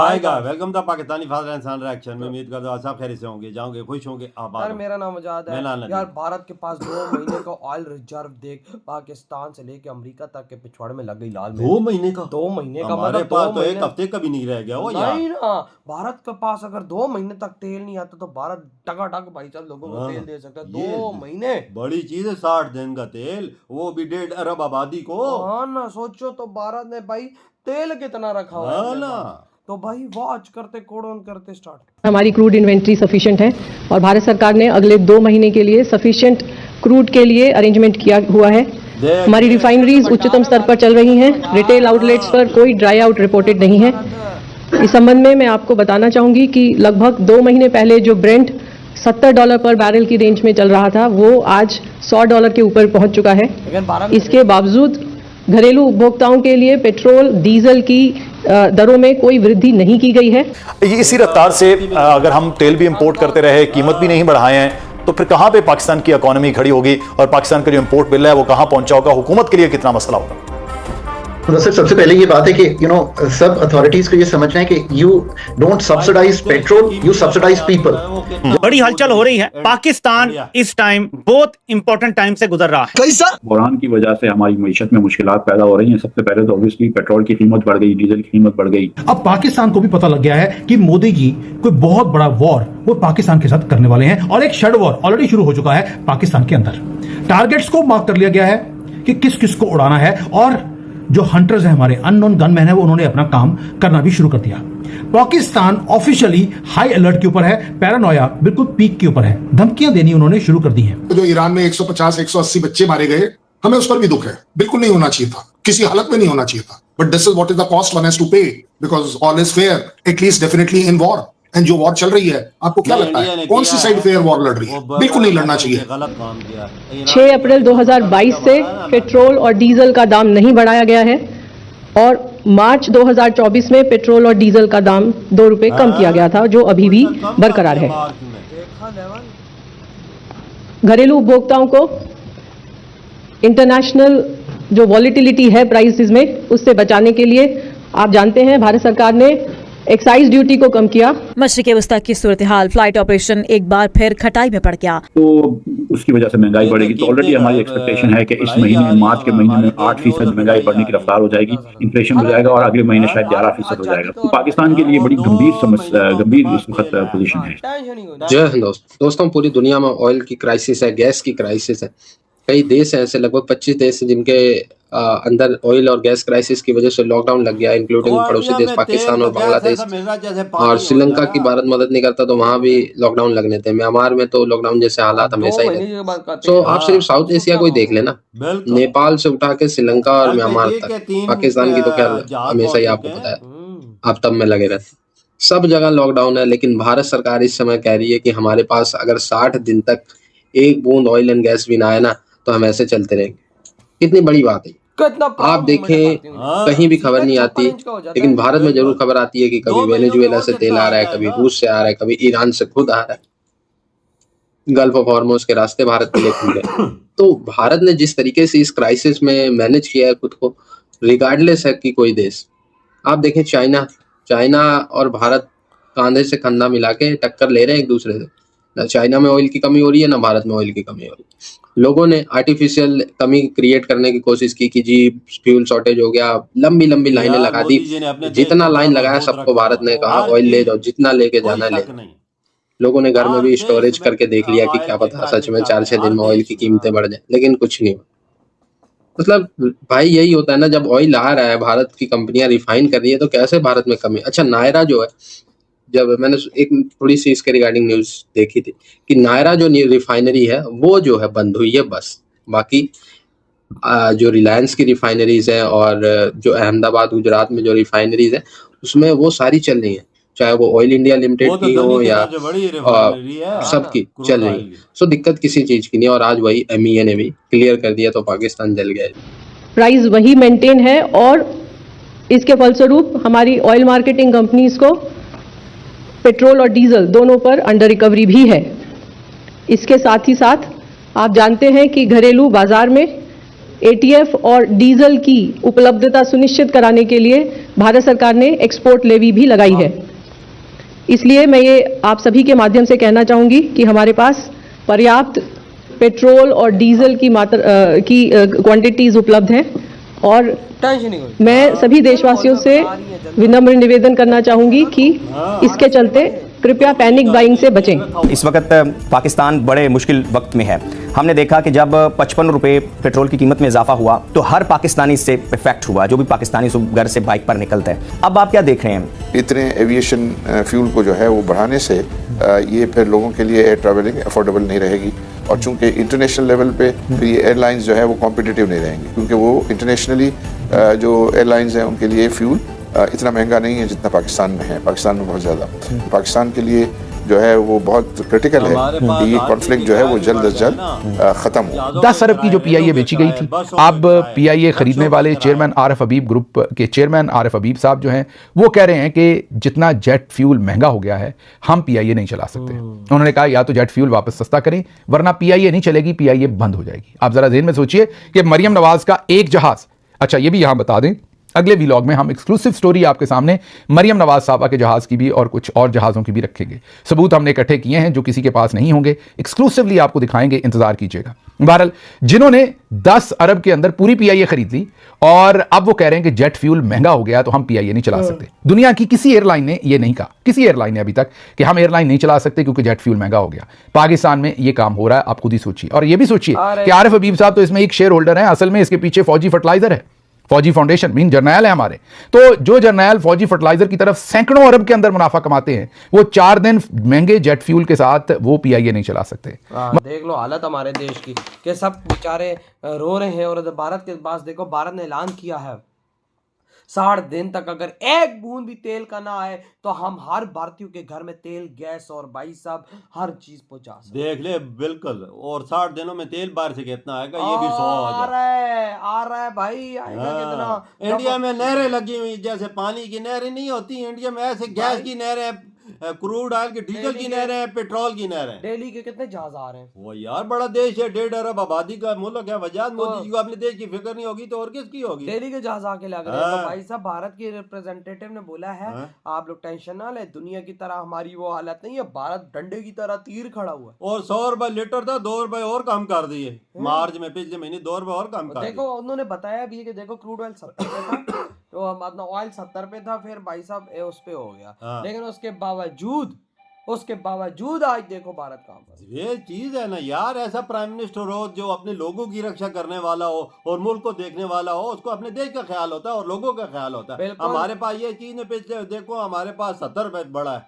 आएगा। Welcome the Pakistani father and son reaction में। उम्मीद करता हूं आप सब खैरियत से होंगे, जाओगे, खुश होंगे, आबाद यार होंगे। मेरा नाम आजाद है यार। भारत के पास 2 महीने का ऑयल रिजर्व देख, पाकिस्तान से लेके अमेरिका तक के पिछवाड़े में लग गई लाल मिर्च। 2 महीने का 2 महीने का हमारे मतलब पास 2 तो एक महीने हफ्ते का भी नहीं रह गया हो यार। नहीं ना, भारत के पास अगर 2 महीने तक तेल नहीं आता तो भारत टकाटक भाई साहब लोगों को तेल दे सकता है। 2 महीने बड़ी चीज है, 60 दिन का तेल, वो भी 1.5 अरब आबादी को। हाँ ना, सोचो तो भारत ने भाई तेल कितना रखा हुआ है अपने पास। तो भाई वॉच करते कोड ऑन करते स्टार्ट। हमारी क्रूड इन्वेंट्री सफिशिएंट है और भारत सरकार ने अगले 2 महीने के लिए सफिशिएंट क्रूड के लिए अरेंजमेंट किया हुआ है। हमारी रिफाइनरीज उच्चतम स्तर पर चल रही हैं। रिटेल आउटलेट्स पर कोई ड्राई आउट रिपोर्टेड नहीं है। इस संबंध में मैं आपको बताना चाहूंगी कि लगभग 2 महीने पहले जो ब्रेंट $70 पर बैरल की रेंज में चल रहा था, वो आज $100 के ऊपर पहुंच चुका है। इसके बावजूद घरेलू उपभोक्ताओं के लिए पेट्रोल डीजल की दरों में कोई वृद्धि नहीं की गई है। इसी रफ्तार से अगर हम तेल भी इंपोर्ट करते रहे, कीमत भी नहीं बढ़ाए हैं, तो फिर कहां पे पाकिस्तान की इकोनॉमी खड़ी होगी और पाकिस्तान का जो इंपोर्ट बिल है वो कहां पहुंचा होगा, हुकूमत के लिए कितना मसला होगा। तो सर सबसे पहले ये बात है कि सब अथॉरिटीज को ये समझना है कि you don't subsidise petrol, you subsidise people. बड़ी हलचल हो रही है। पाकिस्तान इस टाइम बहुत इंपॉर्टेंट टाइम से गुजर रहा है। कैसा? बुरहान की वजह से हमारी मईशत में मुश्किलात पैदा हो रही हैं। सबसे पहले तो ऑब्वियसली पेट्रोल की कीमत बढ़ गई, डीजल की कीमत बढ़ गई। अब पाकिस्तान को भी पता लग गया है कि मोदी जी कोई बहुत बड़ा वॉर वो पाकिस्तान के साथ करने वाले हैं और एक शेड वॉर ऑलरेडी शुरू हो चुका है पाकिस्तान के अंदर। टारगेट्स को मार्क कर लिया गया है कि किस किस को उड़ाना है और जो हंटर्स हैं, हमारे अननोन गनमैन है, वो उन्होंने अपना काम करना भी शुरू कर दिया। पाकिस्तान ऑफिशियली हाई अलर्ट के ऊपर है, पैरानोया बिल्कुल पीक के ऊपर है। धमकियां देनी उन्होंने शुरू कर दी हैं। जो ईरान में 150-180 बच्चे मारे गए, हमें उस पर भी दुख है। बिल्कुल नहीं होना चाहिए था, किसी हालत में नहीं होना चाहिए था। But this is what is the cost one has to pay, because all is fair, at least definitely in war. And जो वॉर चल रही है, आपको क्या लगता है कौन सी साइड फेयर वॉर लड़ रही है? बिल्कुल नहीं लड़ना चाहिए। 6 अप्रैल 2022 से पेट्रोल और डीजल का दाम नहीं बढ़ाया गया है और मार्च 2024 में पेट्रोल और डीजल का दाम 2 रुपए कम किया गया था, जो अभी भी बरकरार है। घरेलू उपभोक्ताओं को इंटरनेशनल जो वॉलिटिलिटी है प्राइसेस में, उससे बचाने के लिए आप जानते हैं भारत सरकार ने एक्साइज ड्यूटी को कम किया। मशरिक़ वस्ता की सूरत हाल, फ्लाइट ऑपरेशन एक बार फिर खटाई में पड़ गया, तो उसकी वजह से महंगाई बढ़ेगी। तो ऑलरेडी हमारी एक्सपेक्टेशन है कि इस महीने, मार्च के महीने में 8% महंगाई बढ़ने की रफ्तार हो जाएगी, इन्फ्लेशन हो जाएगा और अगले महीने शायद 11% हो जाएगा। तो पाकिस्तान के लिए बड़ी गंभीर समस्या, गंभीर इस वक्त पोजीशन है। जय हिंद दोस्तों, पूरी दुनिया में ऑयल की क्राइसिस है, गैस की क्राइसिस है। कई देश हैं ऐसे, लगभग 25 देश हैं जिनके अंदर ऑयल और गैस क्राइसिस की वजह से लॉकडाउन लग गया, इंक्लूडिंग पड़ोसी देश पाकिस्तान और बांग्लादेश। और श्रीलंका की भारत मदद नहीं करता तो वहां भी लॉकडाउन लगने थे। म्यांमार में तो लॉकडाउन जैसे हालात हमेशा ही रहते। तो आप सिर्फ साउथ एशिया को ही देख लेना, नेपाल से उठा के श्रीलंका और म्यांमार तक। पाकिस्तान की तो क्या हमेशा ही आपको पता है, आप तब में लगे रहते। सब जगह लॉकडाउन है, लेकिन भारत सरकार इस समय कह रही है कि हमारे पास अगर 60 दिन तक एक बूंद ऑयल एंड गैस भी ना आए ना, तो हम ऐसे चलते रहेंगे। कितनी बड़ी बात है। आप देखें, कहीं भी खबर नहीं आती, लेकिन भारत में जरूर खबर आती है कि कभी वेनेजुएला से तेल आ रहा है, कभी रूस से आ रहा है, कभी ईरान से खुद आ रहा है। गल्फ ऑफ हॉर्मुज़ के रास्ते भारत के लिए खुल गए। तो भारत ने जिस तरीके से इस क्राइसिस में मैनेज किया है खुद को, रिगार्डलेस है कि कोई देश, आप देखें चाइना और भारत कंधे से कंधा मिला के टक्कर ले रहे हैं एक दूसरे से। ना चाइना में ऑयल की कमी हो रही है, ना भारत में ऑयल की कमी हो रही है। लोगों ने आर्टिफिशियल कमी क्रिएट करने की कोशिश की कि जी फ्यूल शॉर्टेज हो गया, लंबी लाइनें लगा दी। जितना लाइन लगाया सबको भारत ने कहा ऑयल ले जाओ, जितना लेके जाना ले। लोगों ने घर में भी स्टोरेज करके देख लिया कि क्या पता सच में 4-6 दिन में ऑयल की कीमतें बढ़ जाए, लेकिन कुछ नहीं हुआ। मतलब भाई यही होता है ना, जब ऑयल आ रहा है, भारत की कंपनियां रिफाइन कर रही है, तो कैसे भारत में कमी। अच्छा, नायरा जो है, जब मैंने एक थोड़ी सी इसके रिगार्डिंग न्यूज देखी थी कि नायरा जो रिफाइनरी है वो जो है बंद हुई है बस। बाकी जो रिलायंस की रिफाइनरीज है और जो अहमदाबाद गुजरात में जो रिफाइनरीज है उसमें वो सारी चल रही है, चाहे वो ऑयल इंडिया लिमिटेड की हो या सबकी चल रही है। सो दिक्कत किसी चीज की नहीं। और आज वही MEA ने भी क्लियर कर दिया, तो पाकिस्तान जल गया। प्राइस वही मेंटेन है और इसके फलस्वरूप हमारी ऑयल मार्केटिंग कंपनीज को पेट्रोल और डीजल दोनों पर अंडर रिकवरी भी है। इसके साथ ही साथ आप जानते हैं कि घरेलू बाजार में एटीएफ और डीजल की उपलब्धता सुनिश्चित कराने के लिए भारत सरकार ने एक्सपोर्ट लेवी भी लगाई है। इसलिए मैं ये आप सभी के माध्यम से कहना चाहूंगी कि हमारे पास पर्याप्त पेट्रोल और डीजल की क्वांटिटीज उपलब्ध हैं और मैं सभी देशवासियों से विनम्र निवेदन करना चाहूंगी कि इसके चलते कृपया पैनिक बाइंग से बचें। इस वक्त पाकिस्तान बड़े मुश्किल वक्त में है। हमने देखा कि जब 55 रुपए पेट्रोल की कीमत में इजाफा हुआ तो हर पाकिस्तानी इससे इफेक्ट हुआ, जो भी पाकिस्तानी घर से बाइक पर निकलता है। अब आप क्या देख रहे हैं? इतने एविएशन फ्यूल को जो है वो बढ़ाने से ये फिर लोगों के लिए एयर ट्रैवलिंग अफोर्डेबल नहीं रहेगी और चूंकि इंटरनेशनल लेवल पे ये एयरलाइंस जो है वो कॉम्पिटिटिव नहीं रहेंगी, क्योंकि वो इंटरनेशनली जो एयरलाइंस हैं उनके लिए फ्यूल इतना महंगा नहीं है जितना पाकिस्तान में है। पाकिस्तान में बहुत ज़्यादा, पाकिस्तान के लिए जो है वो बहुत क्रिटिकल है कि ये कॉन्फ्लिक्ट जो है वो जल्द से जल्द खत्म हो। 10 अरब की जो पीआईए बेची गई थी, अब पीआईए खरीदने वाले चेयरमैन आरिफ हबीब ग्रुप के चेयरमैन आरिफ हबीब साहब जो हैं वो कह रहे हैं कि जितना जेट फ्यूल महंगा हो गया है हम पीआईए नहीं चला सकते। उन्होंने कहा या तो जेट फ्यूल वापस सस्ता करें वरना पीआईए नहीं चलेगी, पीआईए बंद हो जाएगी। आप जरा ज़हन में सोचिए कि मरियम नवाज का एक जहाज, अच्छा ये भी यहां बता दें अगले व्लॉग में हम एक्सक्लूसिव स्टोरी आपके सामने मरियम नवाज साहबा के जहाज की भी और कुछ और जहाज़ों की भी रखेंगे। सबूत हमने इकट्ठे किए हैं जो किसी के पास नहीं होंगे, एक्सक्लूसिवली आपको दिखाएंगे, इंतजार कीजिएगा। बहरहाल जिन्होंने 10 अरब के अंदर पूरी पीआईए खरीद ली और अब वो कह रहे हैं कि जेट फ्यूल महंगा हो गया तो हम पीआईए नहीं चला सकते। दुनिया की किसी एयरलाइन ने यह नहीं कहा, किसी एयरलाइन ने अभी तक, कि हम एयरलाइन नहीं चला सकते क्योंकि जेट फ्यूल महंगा हो गया। पाकिस्तान में यह काम हो रहा है, आप खुद ही सोचिए। और यह भी सोचिए कि आरिफ हबीब साहब तो इसमें एक शेयर होल्डर है, असल में इसके पीछे फौजी फर्टिलाइजर है, फौजी फाउंडेशन मीन जर्नैल है हमारे। तो जो जर्नैल फौजी फर्टिलाइजर की तरफ सैकड़ों अरब के अंदर मुनाफा कमाते हैं, वो 4 दिन महंगे जेट फ्यूल के साथ वो पीआईए नहीं चला सकते। देख लो हालत हमारे देश की कि सब बेचारे रो रहे हैं। और भारत के पास देखो, भारत ने ऐलान किया है 60 दिन तक अगर एक बूंद भी तेल का ना आए तो हम हर भारतीयों के घर में तेल, गैस और भाई साहब हर चीज पहुंचा सकते। देख ले, बिल्कुल। और 60 दिनों में तेल बाहर से कितना आएगा ये भी 100 आ रहा है भाई, आएगा कितना। इंडिया में नहरें लगी हुई, जैसे पानी की नहरें नहीं होती इंडिया में, ऐसे गैस की नहरें, क्रूड ऑयल की, डीजल की नहरें, पेट्रोल की नहरें। डेली के कितने जहाज आ रहे हैं। वो यार बड़ा देश है, 1.5 अरब आबादी का मुल्क है। वजह मोदी जी को अपने देश की फिक्र नहीं होगी तो और किसकी होगी। डेली के जहाज आके लग रहे हैं। तो भाई साहब भारत के रिप्रेजेंटेटिव ने बोला है आप लोग टेंशन ना ले, दुनिया की तरह हमारी वो हालत नहीं है, भारत डंडे की तरह तीर खड़ा हुआ है। और 100 रुपए लीटर था, 2 रुपए और कम कर दिए मार्च में, पिछले महीने 2 रुपए और कम कर दिए। देखो उन्होंने बताया भी कि देखो क्रूड ऑयल 70 पे था, तो अपना ऑयल 70 पे था, फिर भाई साहब उस पे हो गया। लेकिन उसके बावजूद आज देखो भारत कहाँ पर। ये चीज है ना यार, ऐसा प्राइम मिनिस्टर हो जो अपने लोगों की रक्षा करने वाला हो और मुल्क को देखने वाला हो, उसको अपने देश का ख्याल होता है और लोगों का ख्याल होता है। हमारे पास ये चीज ने पिछले देखो, हमारे पास 70 रुपए बढ़ा है,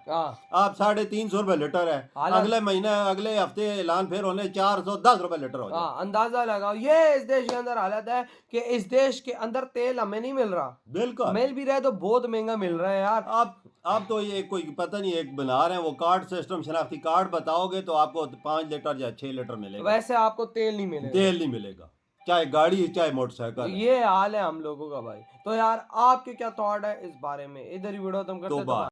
आप 350 रुपए लीटर है। अगले महीने, अगले हफ्ते ऐलान फिर होने 410 रुपए लीटर हो जाए। अंदाजा लगाओ, ये इस देश के अंदर हालत है कि इस देश के अंदर तेल हमें नहीं मिल रहा। बिल्कुल मिल भी रहा है तो बहुत महंगा मिल रहा है यार। आप तो ये कोई पता नहीं एक बना रहे हैं वो कार्ड सिस्टम, शनाख्ती कार्ड बताओगे तो आपको 5 लीटर या 6 लीटर मिलेगा। वैसे आपको तेल नहीं मिलेगा, चाहे गाड़ी चाहे मोटरसाइकिल। ये हाल है हम लोगों का भाई। तो यार आपके क्या थॉट है इस बारे में, इधर ही वीडियो तुम करते